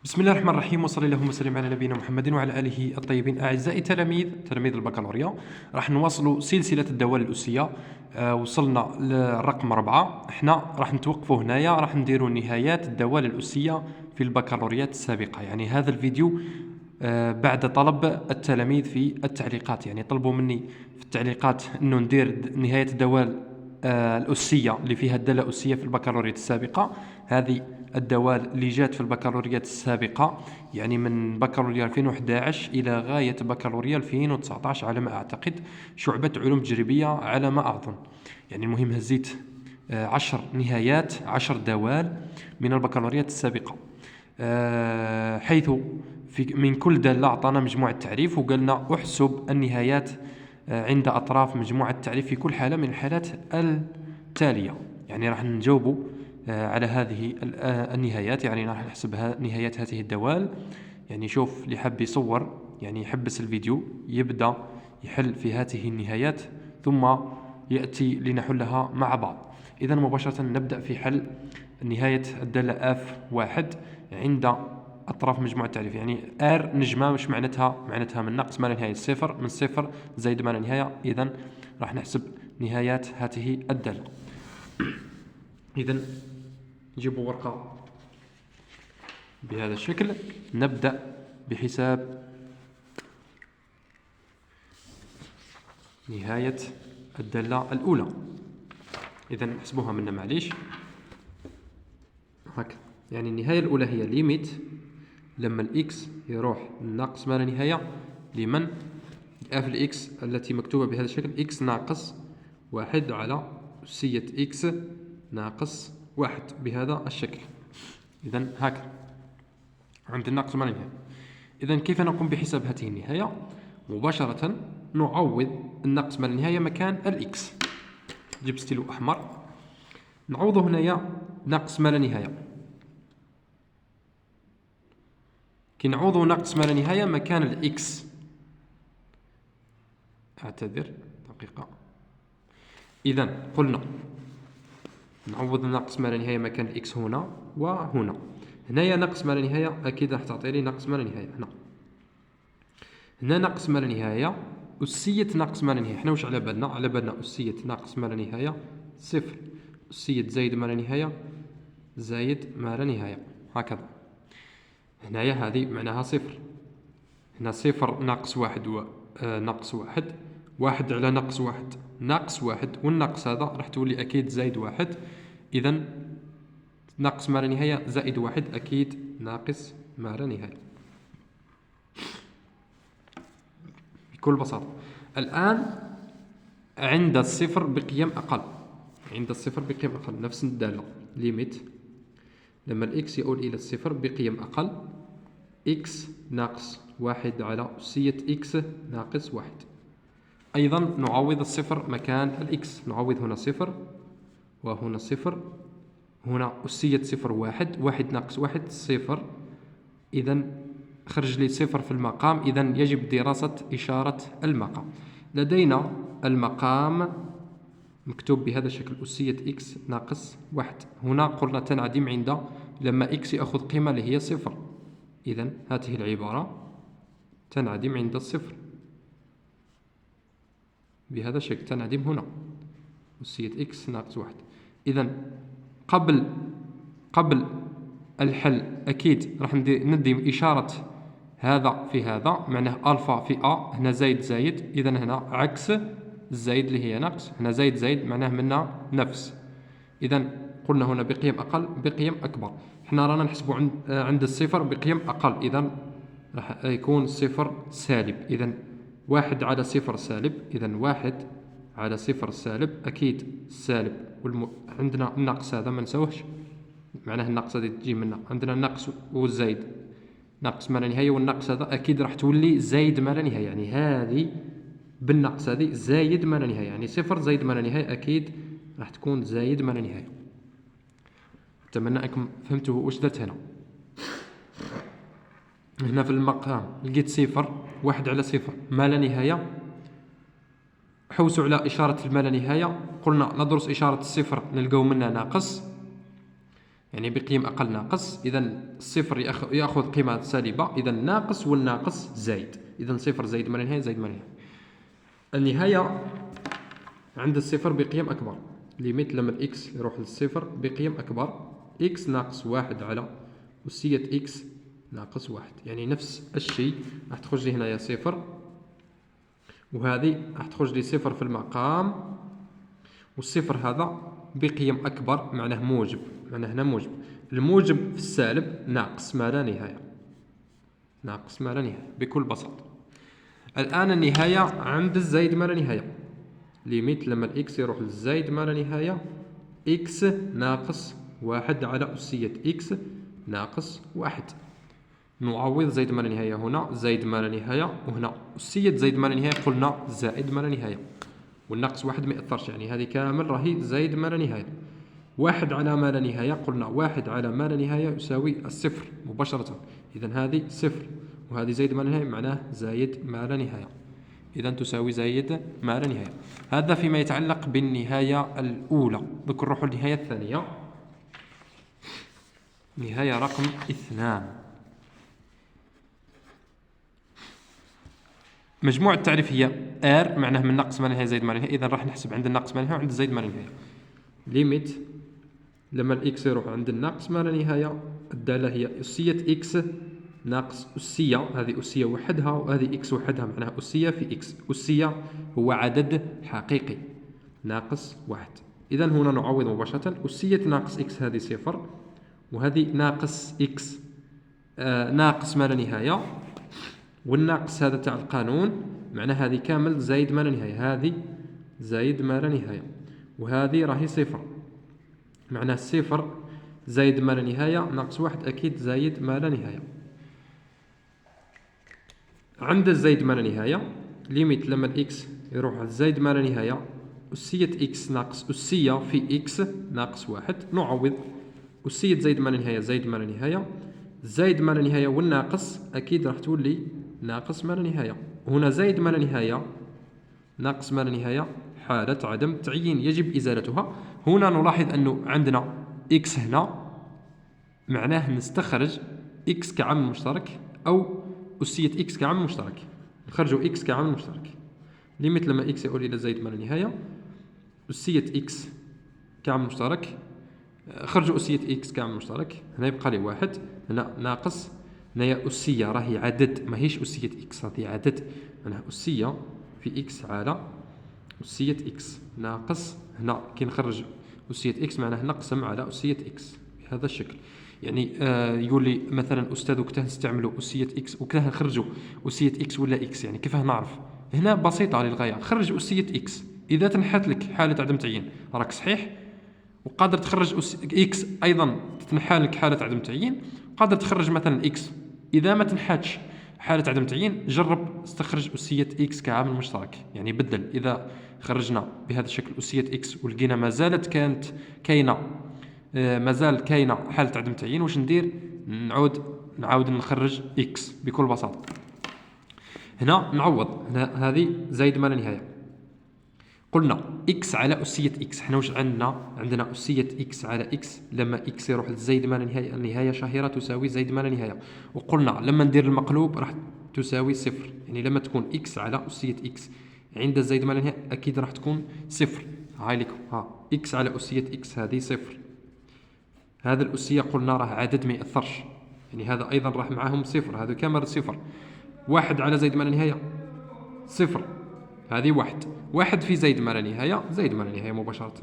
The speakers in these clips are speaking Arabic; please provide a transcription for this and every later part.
بسم الله الرحمن الرحيم، وصلى اللهم وسلم على نبينا محمد وعلى اله الطيبين. اعزائي تلاميذ البكالوريا، راح نواصلوا سلسله الدوال الاسيه. وصلنا للرقم 4. احنا راح نتوقفوا هنايا، راح نديروا نهايات الدوال الاسيه في البكالوريات السابقه. يعني هذا الفيديو بعد طلب التلاميذ في التعليقات، يعني طلبوا مني في التعليقات انه ندير نهايه الدوال الأسية اللي فيها الدالة الأسية في البكالوريات السابقة. هذه الدوال اللي جات في البكالوريات السابقة، يعني من بكالوريا 2011 إلى غاية بكالوريا 2019 على ما أعتقد، شعبة علوم تجريبية على ما أظن. يعني المهم هزيت 10 نهايات، 10 دوال من البكالوريات السابقة، حيث من كل دالة أعطانا مجموعة تعريف وقالنا أحسب النهايات عند أطراف مجموعة التعريف في كل حالة من الحالات التالية. يعني راح نجاوبوا على هذه النهايات، يعني راح نحسب نهايات هذه الدوال. يعني شوف اللي حب يصور، يعني يحبس الفيديو يبدأ يحل في هذه النهايات ثم يأتي لنحلها مع بعض. إذا مباشرة نبدأ في حل نهاية الدالة F1 عند أطراف مجموعة التعريف. يعني R نجمة مش معناتها من نقص ما لا نهاية، صفر من صفر زائد ما لا نهاية. إذن راح نحسب نهايات هذه الدالة. إذن نجيب ورقة بهذا الشكل، نبدأ بحساب نهاية الدالة الأولى. إذن نحسبوها منا معليش هكذا. يعني النهاية الأولى هي ليميت لما الإكس يروح من ناقص ما لا نهاية لمن اف الإكس التي مكتوبة بهذا الشكل، إكس ناقص 1 على أسية إكس ناقص 1 بهذا الشكل. إذن هكذا عند الناقص ما لا نهاية. إذن كيف نقوم بحساب هذه النهاية؟ مباشرة نعوض الناقص ما لا نهاية مكان الإكس. جيب ستيلو أحمر، نعوض هنايا ناقص ما لا نهاية. كي نعوض ناقص ما لا نهاية مكان الإكس، أعتذر دقيقة. إذن قلنا نعوض ناقص ما لا نهاية مكان الإكس هنا وهنا. هنايا ناقص ما لا نهاية أكيد راح تعطي لي ناقص ما لا نهاية. هنا ناقص ما لا نهاية أسية ناقص ما لا نهاية. حنا واش على بالنا؟ على بالنا أسية ناقص ما لا نهاية صفر، أسية زايد ما لا نهاية زايد ما لا نهاية، هكذا. هنايا هذه معناها صفر. هنا صفر ناقص واحد ناقص واحد، واحد على ناقص واحد ناقص واحد، والناقص هذا راح تولي أكيد زايد واحد. إذن ناقص ما لا نهاية زائد واحد أكيد ناقص ما لا نهاية بكل بساطة. الآن عند الصفر بقيم أقل، عند الصفر بقيم أقل نفس الدالة ليميت لما الإكس يؤول إلى الصفر بقيم أقل، إكس ناقص واحد على أسية إكس ناقص واحد. أيضا نعوض الصفر مكان الإكس، نعوض هنا صفر وهنا صفر، هنا أسية صفر واحد، واحد ناقص واحد صفر. إذن خرج لي صفر في المقام. إذن يجب دراسة إشارة المقام. لدينا المقام مكتوب بهذا الشكل أسية إكس ناقص واحد. هنا قلنا تنعدم عند لما إكس يأخذ قيمة اللي هي صفر. إذن هذه العبارة تنعدم عند الصفر بهذا الشكل، تنعدم هنا أسية إكس ناقص واحد. إذن قبل الحل أكيد راح ندي إشارة هذا في هذا، معناه ألفا في أ، هنا زايد زايد، إذن هنا عكس الزايد اللي هي نقص، هنا زايد زايد معناه منا نفس. إذن قلنا هنا بقيم أقل بقيم أكبر. حنا رانا نحسبوا عند الصفر بقيم أقل، إذن راح يكون صفر سالب. إذن واحد على صفر سالب، إذن واحد على صفر سالب أكيد سالب. عندنا الناقص هذا ما نسوهش، معناه الناقص هذه تجي منا، عندنا الناقص والزايد ناقص ما لا نهاية، والناقص هذا أكيد راح تولي زايد ما لا نهاية. يعني هذه بالنقص هذه زايد ما لا نهاية، يعني صفر زايد ما لا نهاية أكيد راح تكون زايد ما لا نهاية. أتمنى أنكم فهمتوا واش درت هنا. هنا في المقام لقيت صفر، واحد على صفر ما لا نهاية، حوسوا على إشارة الما لا نهاية، قلنا ندرس إشارة الصفر نلقاو منها ناقص، يعني بقيم أقل ناقص. إذا الصفر يأخذ قيمة سالبة، إذا ناقص والناقص زايد، إذا صفر زائد ما لا نهاية زائد ما لا نهاية. النهاية عند الصفر بقيم أكبر، ليميت لما الإكس يروح للصفر بقيم أكبر، إكس ناقص واحد على أسية إكس ناقص واحد، يعني نفس الشيء راح تخرج لي هنايا صفر، وهذه راح تخرج لي صفر في المقام، والصفر هذا بقيم أكبر معناه موجب، معناه هنا موجب. الموجب في السالب ناقص ما لا نهاية، ناقص ما لا نهاية بكل بساطة. الآن النهاية عند الزايد ما لا نهاية، ليميت لما الإكس يروح للزايد ما لا نهاية، إكس ناقص واحد على أسية إكس ناقص واحد. نعوض زايد ما لا نهاية هنا زايد ما لا نهاية، وهنا أسية زايد ما لا نهاية قلنا زائد ما لا نهاية، والناقص واحد ما يأثرش، يعني هذه كامل راهي زايد ما لا نهاية. واحد على ما لا نهاية قلنا واحد على ما لا نهاية يساوي الصفر مباشرة، إذا هذه صفر، وهذه زايد ما لا نهاية معناه زايد ما لا نهاية، إذا تساوي زايد ما لا نهاية. هذا فيما يتعلق بالنهاية الأولى. ذكر نروحوا النهاية الثانية، نهاية رقم 2. مجموع التعريف هي R معناه من ناقص ما لا نهاية زائد ما لا نهاية، إذا راح نحسب عند الناقص ما لا نهاية وعند الزايد ما لا نهاية. ليميت لما الإكس يروح عند الناقص ما لا نهاية، الدالة هي أسية إكس ناقص أسية، هذه أسية وحدها وهذه إكس وحدها، معناها أسية في إكس. أسية هو عدد حقيقي ناقص واحد، إذا هنا نعوض مباشرة. أسية ناقص إكس هذه صفر، وهذه ناقص إكس ناقص ما لا نهاية، والناقص هذا تاع القانون معناه هذه كامل زايد ما لا نهاية، هذه زايد ما لا نهاية، وهذه راهي صفر، معناه صفر زايد ما لا نهاية ناقص واحد أكيد زايد ما لا نهاية. عند الزايد ما لا نهاية ليميت لما الإكس يروح على الزايد ما لا نهاية، أسية إكس ناقص أسية في إكس ناقص واحد، نعوض أسية زايد ما لا نهاية زايد ما لا نهاية، زايد ما لا نهاية والناقص أكيد راح تولي ناقص ما لا نهاية. هنا زايد ما لا نهاية ناقص ما لا نهاية حالة عدم تعيين يجب إزالتها. هنا نلاحظ أنه عندنا إكس هنا معناه نستخرج إكس كعامل مشترك أو أسية إكس كعامل مشترك، نخرجوا إكس كعامل مشترك. ليميت لما إكس يؤول إلى زايد ما لا نهاية، أسية إكس كعامل مشترك، خرجوا أسية إكس كعامل مشترك، هنا يبقى لي واحد، هنا ناقص، هنا أسية راهي عدد ماهيش أسية إكس، راهي عدد، معناها أسية في إكس على أسية إكس ناقص، هنا كي نخرج أسية إكس معناه نقسم على أسية إكس بهذا الشكل. يعني يقول لي مثلا أستاذ وقتها نستعملوا أسية إكس وقتها نخرجوا أسية إكس ولا إكس، يعني كيفاه نعرف؟ هنا بسيطة للغاية، خرج أسية إكس، إذا تنحت لك حالة عدم تعيين راك صحيح، وقادر تخرج إكس أيضا تنحى لك حالة عدم تعيين، قادر تخرج مثلا إكس، إذا ما تنحتش حالة عدم تعيين جرب استخرج أسية إكس كعامل مشترك، يعني بدل. إذا خرجنا بهذا الشكل أسية إكس ولقينا ما زالت كانت كاينة، ما زال كاينة حالة عدم تعيين، واش ندير؟ نعاود نخرج إكس بكل بساطة. هنا نعوض، هذه زايد ما لا نهاية، قلنا إكس على أسية إكس، حنا واش عندنا أسية إكس على إكس، لما إكس يروح لزايد ما لا نهاية النهاية شهيرة تساوي زايد ما لا نهاية، وقلنا لما ندير المقلوب راح تساوي صفر، يعني لما تكون إكس على أسية إكس عند زايد ما لا نهاية أكيد راح تكون صفر. هاي لكم إكس على أسية إكس هذه صفر، هذا الأسية قلنا راه عدد ما يأثرش، يعني هذا أيضا راح معهم صفر، هذا كامل صفر. واحد على زايد ما لا نهاية صفر، هذه واحد في زايد ما لا نهاية زايد ما لا نهاية مباشرة.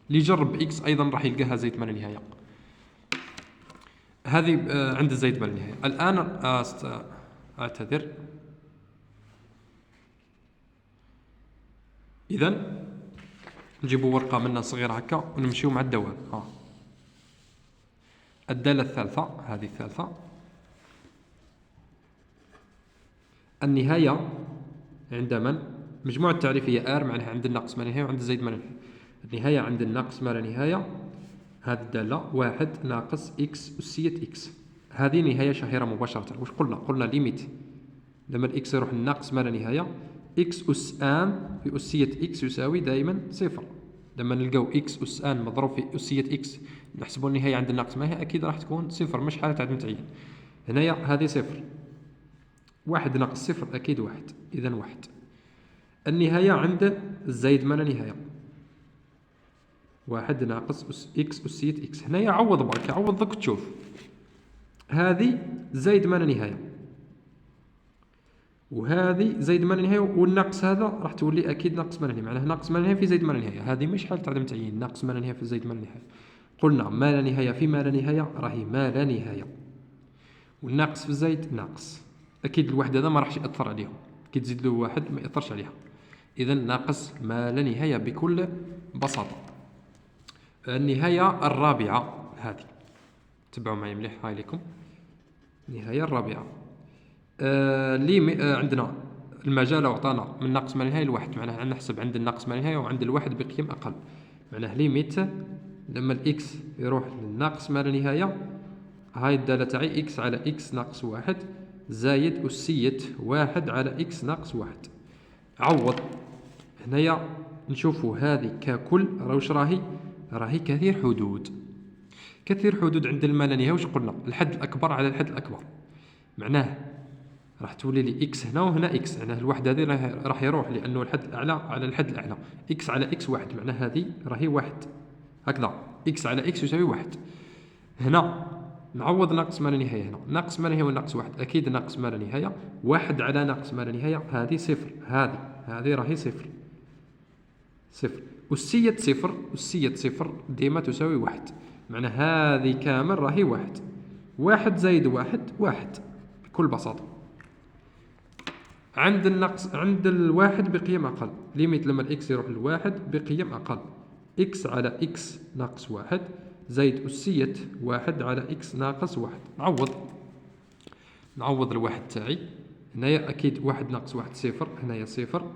اللي يجرب إكس أيضا راح يلقاها زايد ما لا نهاية، هذه عند زايد ما لا نهاية. الآن أعتذر، إذن نجيبوا ورقة منا صغيرة هكا ونمشيو مع الدوام. الدالة الثالثة، هذه الثالثة، النهاية عند من؟ مجموع التعريف هي R معناها عند الناقص ما لا نهاية وعند الزايد ما لا نهاية. النهاية عند الناقص ما لا نهاية، هذه الدالة واحد ناقص إكس أسية إكس، هذه نهاية شهيرة مباشرة. واش قلنا ليميت لما الإكس يروح للناقص ما لا نهاية، إكس أس آن في أسية إكس يساوي دائما صفر. لما نلقاو إكس أس آن مضروب في أسية إكس نحسبوا النهاية عند الناقص ما نهاية أكيد راح تكون صفر، مش حالة عدم تعيين. هنايا هذه صفر، واحد ناقص صفر أكيد واحد، إذا واحد. النهاية عند الزايد ما لا نهاية، واحد ناقص إكس أسية إكس. هنايا عوض برك، عوض ضك تشوف هذه زايد ما لا نهاية وهذه زايد ما لا نهاية، والناقص هذا راح تولي أكيد ناقص ما لا نهاية، معناها ناقص ما لا نهاية في زايد ما لا نهاية. هذه مش حالة عدم تعيين، ناقص ما لا نهاية في زايد ما لا نهاية. قلنا ما لا نهاية في ما لا نهاية راهي ما لا نهاية، والناقص في الزايد ناقص، أكيد الواحد هذا ما راحش يأثر عليهم، كي تزيد له واحد ما يأثرش عليها، إذا ناقص ما لا نهاية بكل بساطة. النهاية الرابعة هذه، تبعوا معي مليح، هاي لكم النهاية الرابعة. اللي عندنا المجال أعطانا من ناقص ما لا نهاية لواحد، معناها نحسب عند الناقص ما لا نهاية وعند الواحد بقيم أقل، معناها ليميت لما الإكس يروح للناقص ما لا نهاية، هاي الدالة تاعي إكس على إكس ناقص واحد زايد أسية واحد على إكس ناقص واحد. عوض هنايا نشوفوا هذه ككل واش راهي كثير حدود. كثير حدود عند الما لا نهاية، واش قلنا؟ الحد الأكبر على الحد الأكبر، معناه راح تولي لي إكس هنا وهنا إكس، معناه الواحد هذه راح يروح لأنه الحد الأعلى على الحد الأعلى، إكس على إكس واحد، معناه هذه راهي واحد هكذا، إكس على إكس يساوي واحد. هنا نعوض ناقص ما لا نهاية، هنا ناقص ما لا نهاية والناقص واحد، أكيد ناقص ما لا نهاية، واحد على ناقص ما لا نهاية هذه صفر، هذه راهي صفر، أسية صفر، أسية صفر ديما تساوي واحد، معنى هذه كامل راهي واحد، واحد زايد واحد واحد بكل بساطة. عند النقص عند الواحد بقيم أقل، ليميت لما الإكس يروح للواحد بقيم أقل، إكس على إكس ناقص واحد زايد أسية واحد على إكس ناقص واحد. نعوض الواحد تاعي، هنايا أكيد واحد ناقص واحد صفر، هنايا صفر،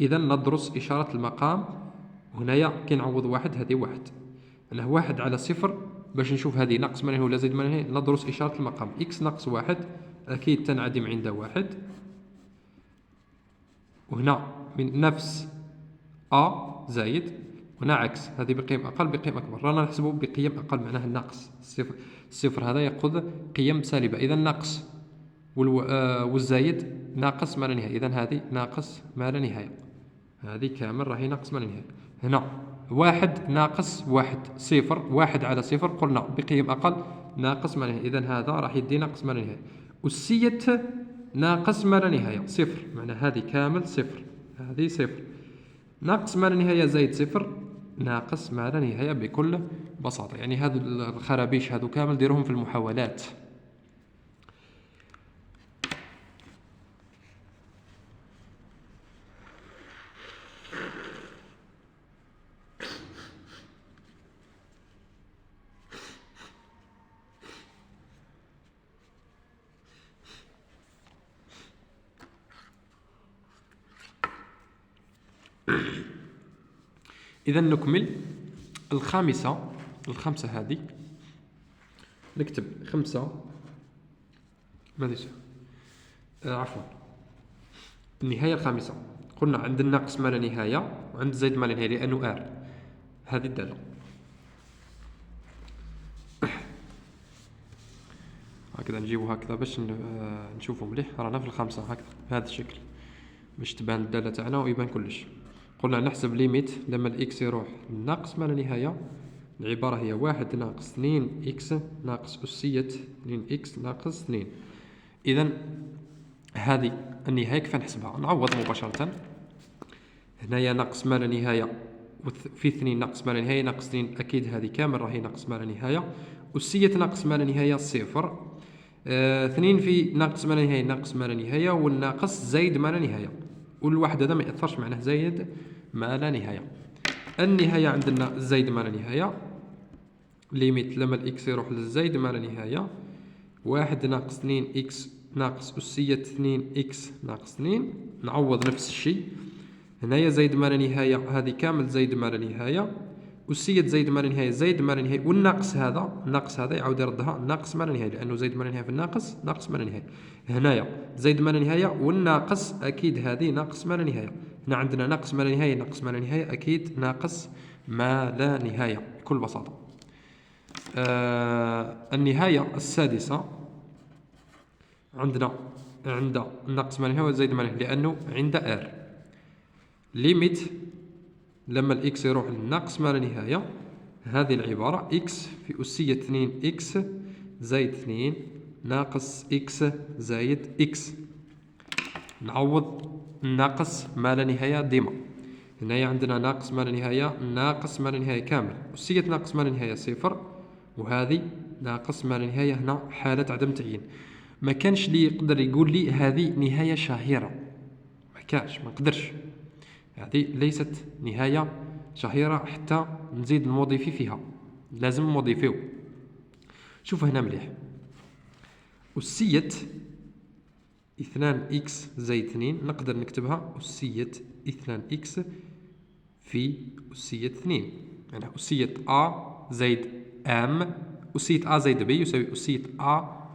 إذا ندرس إشارة المقام، وهنايا كي نعوض واحد هذه واحد، أنه واحد على صفر باش نشوف هذه ناقص ما لا نهاية ولا زايد ما لا نهاية، ندرس إشارة المقام، إكس ناقص واحد أكيد تنعدم عند واحد، وهنا من نفس زايد، وهنا عكس، هذه بقيم أقل بقيم أكبر، رانا نحسبه بقيم أقل، معناها الناقص الصفر هذا يأخذ قيم سالبة، إذا الناقص والزايد ناقص ما لا نهاية، إذا هذه ناقص ما لا نهاية، هذه كامل راهي ناقص ما لا نهاية. هنا واحد ناقص واحد صفر، واحد على صفر قلنا بقيم أقل ناقص ما لا نهاية، إذا هذا راح يدي ناقص ما لا نهاية. أسية ناقص ما لا نهاية صفر، معنى هذه كامل صفر، هذه صفر، ناقص ما لا نهاية زايد صفر ناقص ما لا نهاية بكل بساطة. يعني هذو الخرابيش هذو كامل ديروهم في المحاولات. إذا نكمل الخمسة هذه، نكتب خمسة عفوا النهاية الخامسة، قلنا عند الناقص ما لا نهاية وعند زايد ما لا نهاية لأنه هذه الدالة هكذا نجيبه هكذا باش نشوفه مليح، رانا في الخامسة هكذا بهذا الشكل باش تبان الدالة تاعنا ويبان كلش. قلنا نحسب ليميت لما الإكس يروح للناقص ما لا نهاية، العبارة هي واحد ناقص 2 إكس ناقص أسية 2 إكس ناقص 2. إذا هذه النهاية كيف نحسبها؟ نعوض مباشرة، هنايا ناقص ما لا نهاية وفي 2 ناقص ما لا نهاية ناقص 2 أكيد هذه كامل راهي ناقص ما لا نهاية، أسية ناقص ما لا نهاية صفر، 2 في ناقص ما لا نهاية ناقص ما لا نهاية، والناقص زايد ما لا نهاية، والواحد هذا ما يأثرش معناه زايد ما لا نهاية. النهاية عندنا زايد ما لا نهاية، ليميت لما الإكس يروح للزايد ما لا نهاية، واحد ناقص 2 إكس ناقص أسية 2 إكس ناقص 2. نعوض نفس الشيء، هنايا زايد ما لا نهاية هذه كامل زايد ما لا نهاية، أسية زايد ما لا نهاية زايد ما لا نهاية، والناقص هذا يعاود يردها ناقص ما لا نهاية، لأنه زايد ما لا نهاية في الناقص ناقص ما لا نهاية، هنايا زايد ما لا نهاية والناقص أكيد هذه ناقص ما لا نهاية، هنا عندنا ناقص ما لا نهاية ناقص ما لا نهاية أكيد ناقص ما لا نهاية بكل بساطة. النهاية السادسة عند الناقص ما لا نهاية وزائد ما لا نهاية، لأنه عند R ليميت لما الإكس يروح للناقص ما لا نهاية، هذه العبارة إكس في أسية 2 إكس زائد 2 ناقص إكس زائد إكس. نعوض الناقص ما لا نهاية ديما. هنايا عندنا ناقص ما لا نهاية ناقص ما لا نهاية كامل، أسية ناقص ما لا نهاية صفر، وهذه ناقص ما لا نهاية هنا حالة عدم تعيين. ما كانش لي يقدر يقول لي هذه نهاية شهيرة، ما كانش، ما نقدرش، هذه ليست نهاية شهيرة حتى نزيد المضيفي فيها، لازم نموديفيو. شوف هنا مليح، أسية 2 إكس زائد 2 نقدر نكتبها أسية 2 إكس في أسية 2، يعني أسية أ زائد أم، أسية أ زائد بي يساوي أسية أ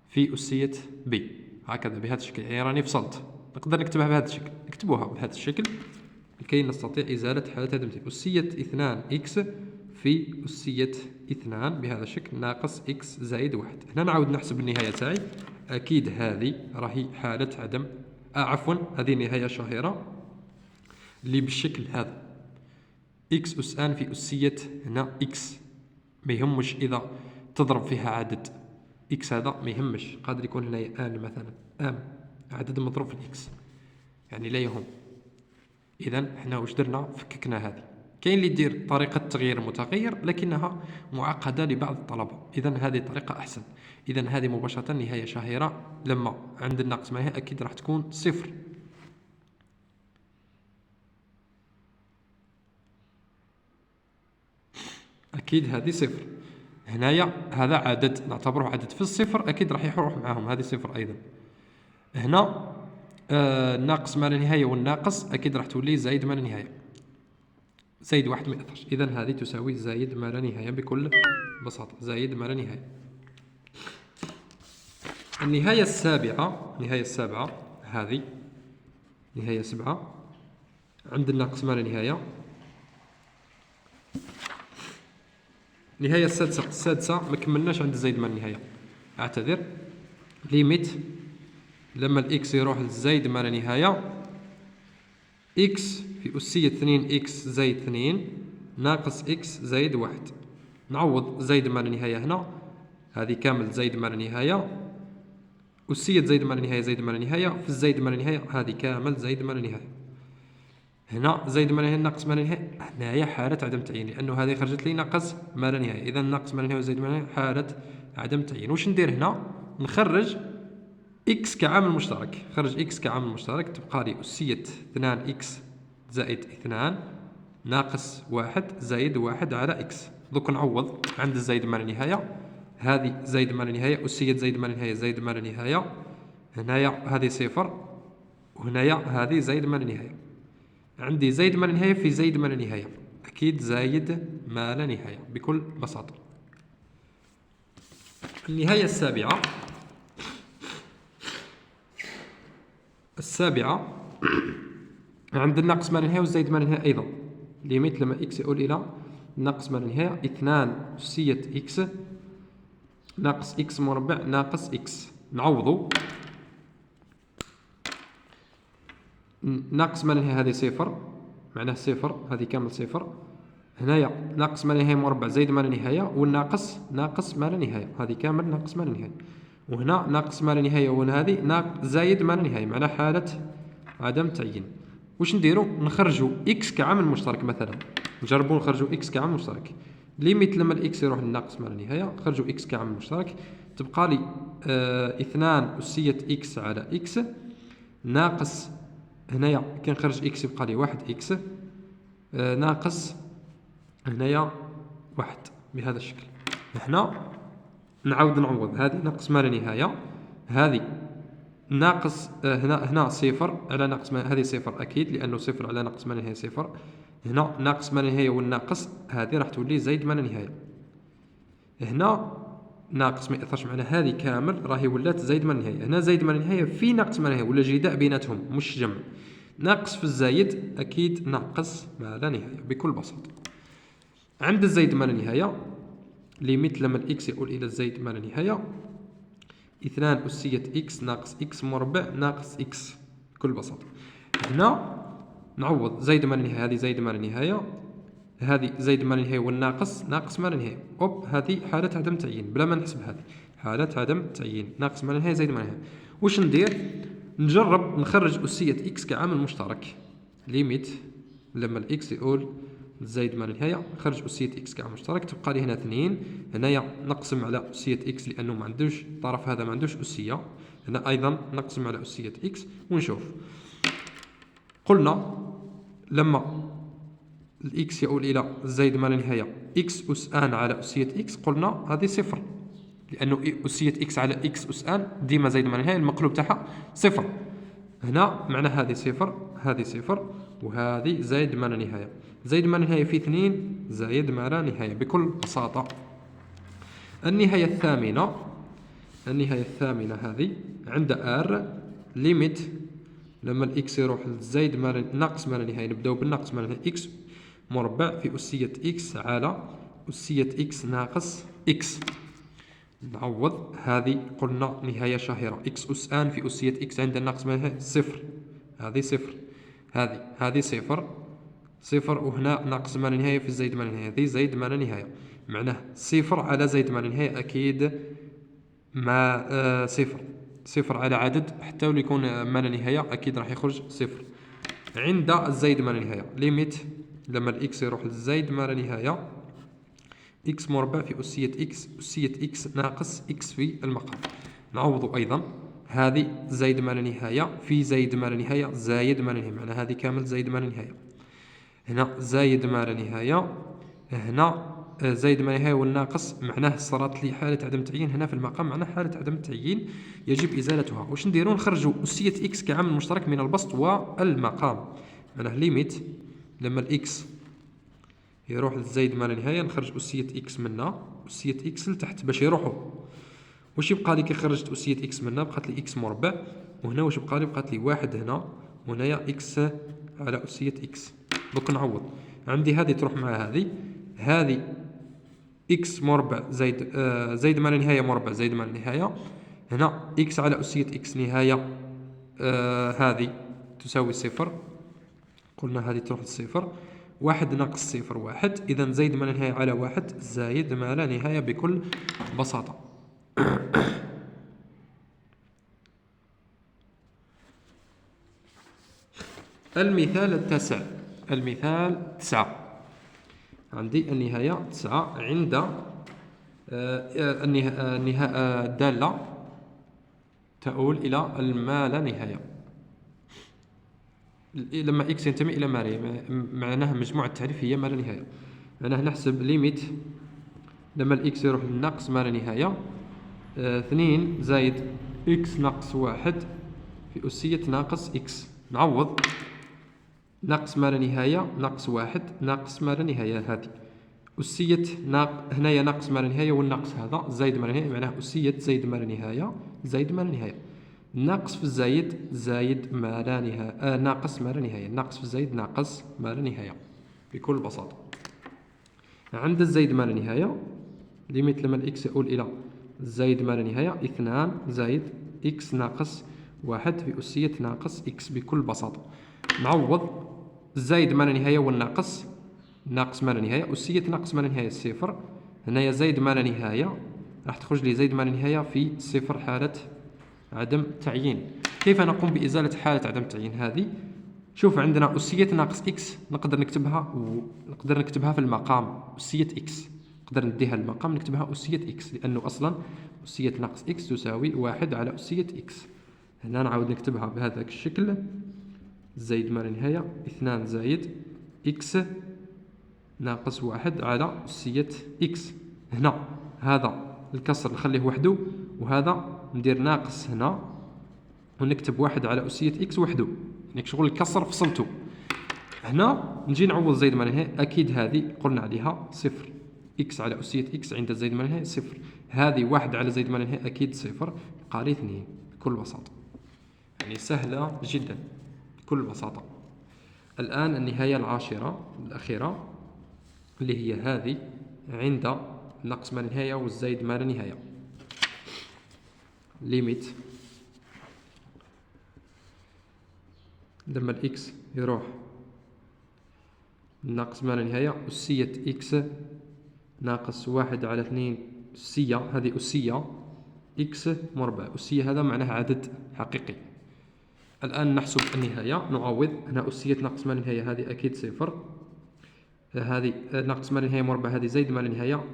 في أسية بي، هكذا بهذا الشكل. يعني راني فصلت، نقدر نكتبها بهذا الشكل، نكتبوها بهذا الشكل لكي نستطيع إزالة حالة عدم التعيين. أسية 2 إكس في أسية 2 بهذا الشكل ناقص إكس زائد 1. هنا نعاود نحسب النهاية تاعي، أكيد هذه راهي حالة عدم عفوا هذه نهاية شهيرة اللي بالشكل هذا، إكس أس آن في أسية هنا إكس، ما يهمش إذا تضرب فيها عدد إكس، هذا ما يهمش، قادر يكون هنا آن مثلا آم عدد مضروب في الإكس، يعني لا يهم. إذا حنا واش درنا؟ فككنا هذه. كاين اللي يدير طريقة تغيير متغير لكنها معقدة لبعض الطلبة، إذا هذه طريقة أحسن. إذا هذه مباشرة نهاية شهيرة لما عند الناقص ما هي أكيد راح تكون صفر. أكيد هذه صفر. هنايا هذا عدد نعتبره عدد في الصفر، أكيد راح يروح معهم، هذه صفر أيضا. هنا الناقص ما لا نهاية والناقص أكيد راح تولي زائد ما لا نهاية، زائد واحد ما يأثرش، إذا هذه تساوي زائد ما لا نهاية بكل بساطة، زائد ما لا نهاية. النهاية السابعة، النهاية السابعة هذه نهاية 7 عند الناقص ما لا نهاية. النهاية السادسة ما كملناش عند زائد ما لا نهاية، أعتذر. ليميت لما الإكس يروح لزائد ما لا نهاية، إكس في أسية 2 إكس زائد 2 ناقص إكس زائد 1. نعوض زائد ما لا نهاية هنا، هذه كامل زائد ما لا نهاية، أسية زائد ما لا نهاية زائد ما لا نهاية في الزائد ما لا نهاية، هذه كامل زائد ما لا نهاية. هنا زائد ما لا نهاية ناقص ما لا نهاية، هنايا حالة عدم تعيين، لأنه هذه خرجت لي ناقص ما لا نهاية، إذا ناقص ما لا نهاية وزائد ما لا نهاية حالة عدم تعيين. واش ندير هنا؟ نخرج إكس كعامل مشترك، خرج إكس كعامل مشترك، تبقى لي أسية 2 إكس زائد 2 ناقص 1 زائد 1 على إكس. دوك نعوض عند الزائد ما لا نهاية، هذه زائد ما لا نهاية أسية زائد ما لا نهاية زائد ما لا نهاية، هنايا هذه صفر، وهنايا هذه زائد ما لا نهاية. عندي زائد ما لا نهاية في زائد ما لا نهاية، أكيد زايد ما لا نهاية بكل بساطة. النهاية السابعة، السابعة عند الناقص ما لا نهاية والزائد ما لا نهاية أيضا. ليميت لما إكس يؤول إلى ناقص ما لا نهاية، 2 أسية إكس ناقص إكس مربع ناقص إكس. نعوضو ناقص ما لا نهاية هذه صفر، معناه صفر، هذه كامل صفر. هنايا ناقص ما لا نهاية مربع زائد ما لا نهاية، والناقص ناقص ما لا نهاية، هذه كامل ناقص ما لا نهاية. وهنا ناقص ما لا نهاية، وهذه زايد ما لا نهاية، معناه حالة عدم تعيين. واش نديرو؟ نخرجوا إكس كعامل مشترك مثلا، نجربوا نخرجوا إكس كعامل مشترك. ليميت لما الإكس يروح للناقص ما لا نهاية، خرجوا إكس كعامل مشترك، تبقى لي 2 أسية إكس على إكس ناقص، هنايا كي نخرج إكس يبقى لي 1 إكس ناقص هنايا 1 بهذا الشكل. هنا نعاود نعوض، هذه ناقص ما لا نهاية، هذه ناقص هنا صفر على ناقص ما، هذه صفر أكيد لأنه صفر على ناقص ما لا نهاية صفر. هنا ناقص ما لا نهاية والناقص هذه راح تولي زايد ما لا نهاية. هنا ناقص ما يأثرش معنا، هذه كامل راهي ولات زايد ما لا نهاية. هنا زايد ما لا نهاية في ناقص ما لا نهاية، ولا جداء بيناتهم مش جمع. ناقص في الزايد أكيد ناقص ما لا نهاية بكل بساطة. عند الزايد ما لا نهاية ليميت لما الإكس يؤول إلى الزائد ما لا نهاية 2 أسية إكس ناقص إكس مربع ناقص إكس بكل بساطة. هنا نعوض زائد ما لا نهاية، هذه زائد ما لا نهاية، هذه زائد ما لا نهاية والناقص ناقص ما لا نهاية. هذه حالة عدم تعيين بلا ما نحسب، هذه حالة عدم تعيين، ناقص ما لا نهاية زائد ما لا نهاية. واش ندير؟ نجرب نخرج أسية إكس كعامل مشترك. ليميت لما الإكس يقول زائد ما لا نهاية نخرج أسية إكس كعامل مشترك، تبقى لي هنا 2. هنايا نقسم على أسية إكس لأنه ما عندوش الطرف هذا ما عندوش أسية، هنا أيضا نقسم على أسية إكس ونشوف. قلنا لما الإكس يؤول إلى زائد ما لا نهاية إكس أس آن على أسية إكس، قلنا هذه صفر، لأنه أسية إكس على إكس أس آن ديما زائد ما لا نهاية المقلوب تاعها صفر. هنا معنى هذه صفر، هذه صفر، وهذه زائد ما لا نهاية. زائد ما لا نهاية في 2 زائد ما لا نهاية بكل بساطة. النهاية الثامنة، النهاية الثامنة هذه عند آر ليميت لما الإكس يروح لزائد ما ناقص ما لا نهاية، نبداو بالناقص ما لا نهاية إكس مربع في أسية إكس على أسية إكس ناقص إكس. نعوض، هذه قلنا نهاية شهيرة إكس أس آن في أسية إكس عند الناقص ما لا نهاية صفر، هذه صفر، هذه صفر صفر، وهنا ناقص ما لا نهاية في الزائد ما لا نهاية، هذه زائد ما لا نهاية، معناه صفر على زائد ما لا نهاية أكيد ما صفر، صفر على عدد حتى ولو يكون ما لا نهاية أكيد راح يخرج صفر. عند الزائد ما لا نهاية ليميت لما الإكس يروح للزائد ما لا نهاية إكس مربع في أسية إكس، أسية إكس ناقص إكس في المقام. نعوض أيضا، هذه زائد ما لا نهاية في زائد ما لا نهاية زايد ما لا نهاية، معنى هذه كامل زائد ما لا نهاية. هنا زايد ما لا نهاية، هنا زايد ما لا نهاية والناقص معناه صارت لي حالة عدم تعيين هنا في المقام، معناه حالة عدم تعيين يجب إزالتها. واش نديرو؟ نخرجوا أسية إكس كعامل مشترك من البسط والمقام. معناه ليميت لما الإكس يروح للزايد ما لا نهاية نخرج أسية إكس منا، أسية إكس لتحت باش يروحوا. واش يبقى لي كي خرجت أسية إكس منا؟ بقات لي إكس مربع، وهنا واش بقى لي؟ بقات لي واحد هنا، وهنايا إكس على أسية إكس. دوك نعوض، عندي هذه تروح مع هذه إكس مربع زايد زايد ما لا نهاية مربع زايد ما لا نهاية، هنا إكس على أسية إكس نهاية هذه تساوي صفر، قلنا هذه تروح للصفر، واحد ناقص صفر واحد، إذا زايد ما لا نهاية على واحد زايد ما لا نهاية بكل بساطة. المثال التاسع، المثال 9، عندي النهاية 9 عند الدالة تؤول إلى الما لا نهاية لما إكس ينتمي إلى ما لا نهاية، معناها مجموعة التعريف هي ما لا نهاية. معناها نحسب ليميت لما الإكس يروح للناقص ما لا نهاية 2 زائد إكس ناقص واحد في أسية ناقص إكس. نعوض، ناقص ما لا نهاية ناقص واحد ناقص ما لا نهاية، هذه أسية هنايا ناقص ما لا نهاية والناقص هذا زائد ما لا نهاية، معناه أسية زائد ما لا نهاية زائد ما لا نهاية، ناقص في الزايد زايد ما لا نهاية ناقص ما لا نهاية، ناقص في الزايد ناقص ما لا نهاية بكل بساطة. عند الزايد ما لا نهاية ليميت لما الإكس يؤول إلى زايد ما لا نهاية 2 زايد إكس ناقص واحد في أسية ناقص إكس بكل بساطة. نعوض، زايد ما لا نهاية والناقص ناقص ما لا نهاية، أسية ناقص ما لا نهاية صفر، هنايا زايد ما لا نهاية راح تخرج لي زايد ما لا نهاية في صفر حالة عدم تعيين. كيف نقوم بإزالة حالة عدم تعيين هذه؟ شوف، عندنا أسية ناقص إكس نقدر نكتبها في المقام أسية إكس، نقدر نديها المقام نكتبها أسية إكس، لأنه أصلا أسية ناقص إكس تساوي واحد على أسية إكس. هنا نعاود نكتبها بهذا الشكل، زايد ما لا نهاية 2 زايد إكس ناقص واحد على أسية إكس. هنا هذا الكسر نخليه وحده، وهذا ندير ناقص هنا ونكتب واحد على أسية إكس وحده، يعني شغل الكسر فصلته. هنا نجي نعوض زايد ما لا نهاية، أكيد هذه قلنا عليها صفر، إكس على أسية إكس عند زايد ما لا نهاية صفر، هذه واحد على زايد ما لا نهاية أكيد صفر، يبقى لي 2 بكل بساطة، يعني سهلة جدا بكل بساطة. الآن النهاية العاشرة الأخيرة اللي هي هذه عند الناقص ما لا نهاية والزايد ما لا نهاية. ليميت لما الإكس يروح ناقص ما لا نهاية أسية إكس ناقص 1/2 أسية، هذه أسية إكس مربع. أسية هذا معناه عدد حقيقي. الآن نحسب النهاية، نعوض. هنا أسية ناقص ما لا نهاية هذه أكيد صفر، هذه ناقص ما لا نهاية مربع، هذه زايد ما لا نهاية،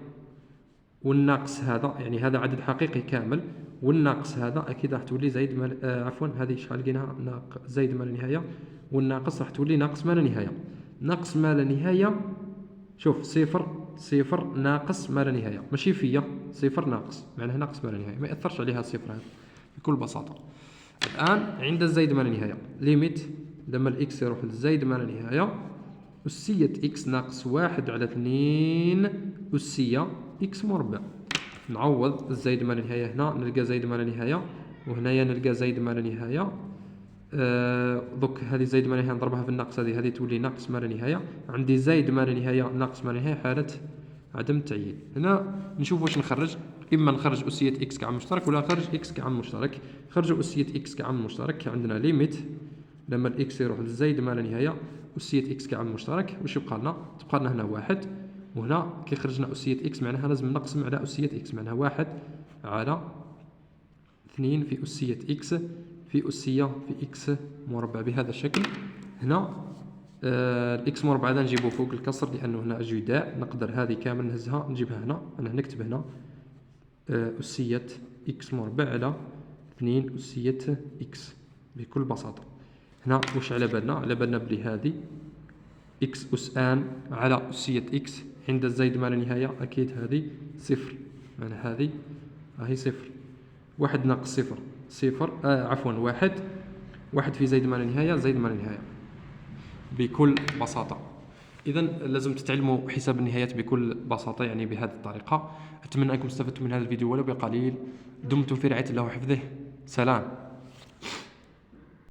والناقص هذا يعني هذا عدد حقيقي كامل، والناقص هذا أكيد راح تولي زايد ما عفوا هذه شحال لقيناها زايد ما لا نهاية، والناقص راح تولي ناقص ما لا نهاية. ناقص ما لا نهاية شوف صفر ناقص ما لا نهاية، ماشي فيا صفر ناقص معناها ناقص ما لا نهاية، ما يأثرش عليها الصفر هذا بكل بساطة. الآن عند الزايد ما لا نهاية ليميت لما الإكس يروح للزايد ما لا نهاية أسية إكس ناقص 1/2 أسية إكس مربع. نعوض الزايد ما لا نهاية، هنا نلقى زايد ما لا نهاية، وهنايا نلقى زايد ما لا نهاية. دوك هذه زايد ما لا نهاية نضربها في الناقص، هذه تولي ناقص ما لا نهاية. عندي زايد ما لا نهاية ناقص ما لا نهاية حالة عدم التعيين. هنا نشوف واش نخرج، إما نخرج أسية إكس كعامل مشترك ولا نخرج إكس كعامل مشترك. خرجوا أسية إكس كعامل مشترك، عندنا ليميت لما الإكس يروح للزايد ما لا نهاية أسية إكس كعامل مشترك، واش يبقى لنا؟ تبقى لنا هنا واحد، وهنا كي خرجنا أسية إكس معناها لازم نقسم على أسية إكس، معناها 1/2 في أسية إكس في أسية في إكس مربع بهذا الشكل. هنا الإكس مربع هذا نجيبه فوق الكسر لأنه هنا جداء، نقدر هذه كامل نهزها نجيبها هنا. أنا نكتب هنا أسية إكس مربع على 2 أسية إكس بكل بساطة. هنا واش على بالنا؟ على بالنا بلي هذه إكس أس آن على أسية إكس عند الزايد ما لا نهاية أكيد هذه صفر، يعني هذه راهي صفر. 1 ناقص صفر صفر، عفوا واحد في زايد ما لا نهاية زايد ما لا نهاية بكل بساطة. إذا لازم تتعلموا حساب النهايات بكل بساطة، يعني بهذه الطريقة. أتمنى أنكم استفدتم من هذا الفيديو ولو بقليل. دمتم في رعاية الله وحفظه. سلام.